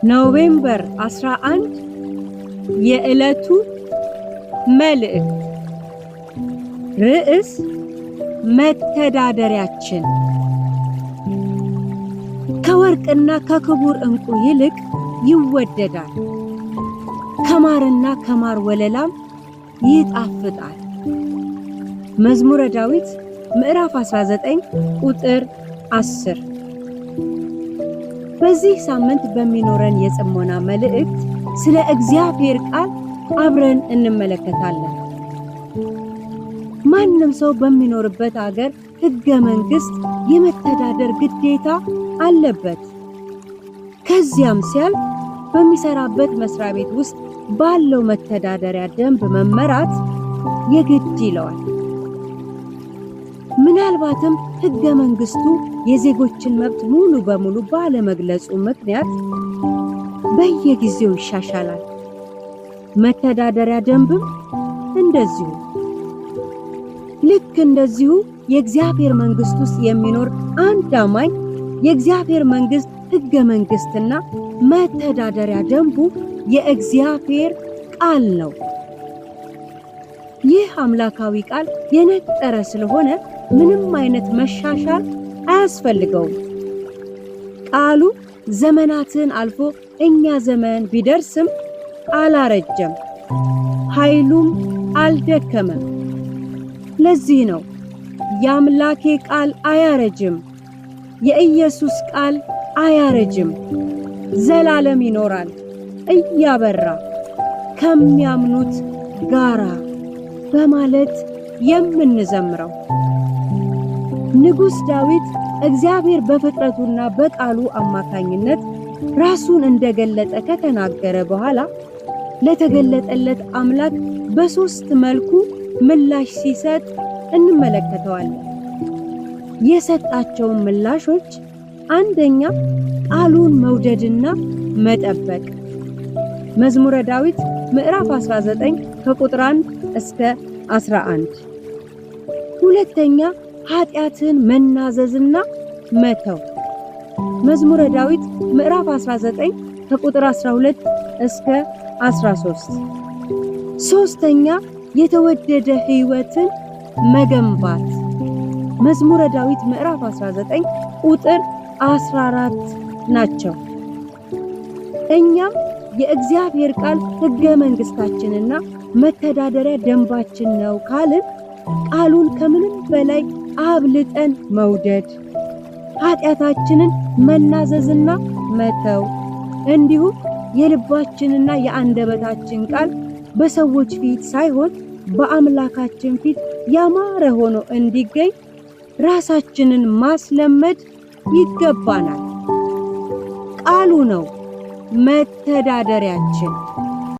ኖቬምበር 11 የዕለቱ መልእክት ርዕስ መተዳደሪያችን። ከወርቅና ከክቡር ዕንቁ ይልቅ ይወደዳል፣ ከማርና ከማር ወለላም ይጣፍጣል። መዝሙረ ዳዊት ምዕራፍ 19 ቁጥር 10። በዚህ ሳምንት በሚኖረን የጽሞና መልእክት ስለ እግዚአብሔር ቃል አብረን እንመለከታለን። ማንም ሰው በሚኖርበት አገር ሕገ መንግሥት የመተዳደር ግዴታ አለበት። ከዚያም ሲያልፍ በሚሰራበት መስሪያ ቤት ውስጥ ባለው መተዳደሪያ ደንብ መመራት የግድ ይለዋል። ምናልባትም ሕገ መንግሥቱ የዜጎችን መብት ሙሉ በሙሉ ባለመግለጹ ምክንያት በየጊዜው ይሻሻላል። መተዳደሪያ ደንብም እንደዚሁ። ልክ እንደዚሁ የእግዚአብሔር መንግሥት ውስጥ የሚኖር አንድ አማኝ የእግዚአብሔር መንግሥት ሕገ መንግሥትና መተዳደሪያ ደንቡ የእግዚአብሔር ቃል ነው። ይህ አምላካዊ ቃል የነጠረ ስለሆነ ምንም አይነት መሻሻል አያስፈልገውም። ቃሉ ዘመናትን አልፎ እኛ ዘመን ቢደርስም አላረጀም፣ ኃይሉም አልደከመም። ለዚህ ነው የአምላኬ ቃል አያረጅም፣ የኢየሱስ ቃል አያረጅም፣ ዘላለም ይኖራል እያበራ ከሚያምኑት ጋራ በማለት የምንዘምረው። ንጉሥ ዳዊት እግዚአብሔር በፍጥረቱና በቃሉ አማካኝነት ራሱን እንደገለጠ ከተናገረ በኋላ ለተገለጠለት አምላክ በሦስት መልኩ ምላሽ ሲሰጥ እንመለከተዋለን። የሰጣቸውን ምላሾች አንደኛ ቃሉን መውደድና መጠበቅ። መዝሙረ ዳዊት ምዕራፍ 19 ከቁጥር 1 እስከ 11። ሁለተኛ ኃጢአትን መናዘዝና መተው። መዝሙረ ዳዊት ምዕራፍ 19 ከቁጥር 12 እስከ 13። ሶስተኛ የተወደደ ሕይወትን መገንባት። መዝሙረ ዳዊት ምዕራፍ 19 ቁጥር 14 ናቸው። እኛም የእግዚአብሔር ቃል ሕገ መንግሥታችንና መተዳደሪያ ደንባችን ነው ካልን ቃሉን ከምንም በላይ አብልጠን መውደድ፣ ኃጢአታችንን መናዘዝና መተው፣ እንዲሁም የልባችንና የአንደበታችን ቃል በሰዎች ፊት ሳይሆን በአምላካችን ፊት ያማረ ሆኖ እንዲገኝ ራሳችንን ማስለመድ ይገባናል። ቃሉ ነው መተዳደሪያችን።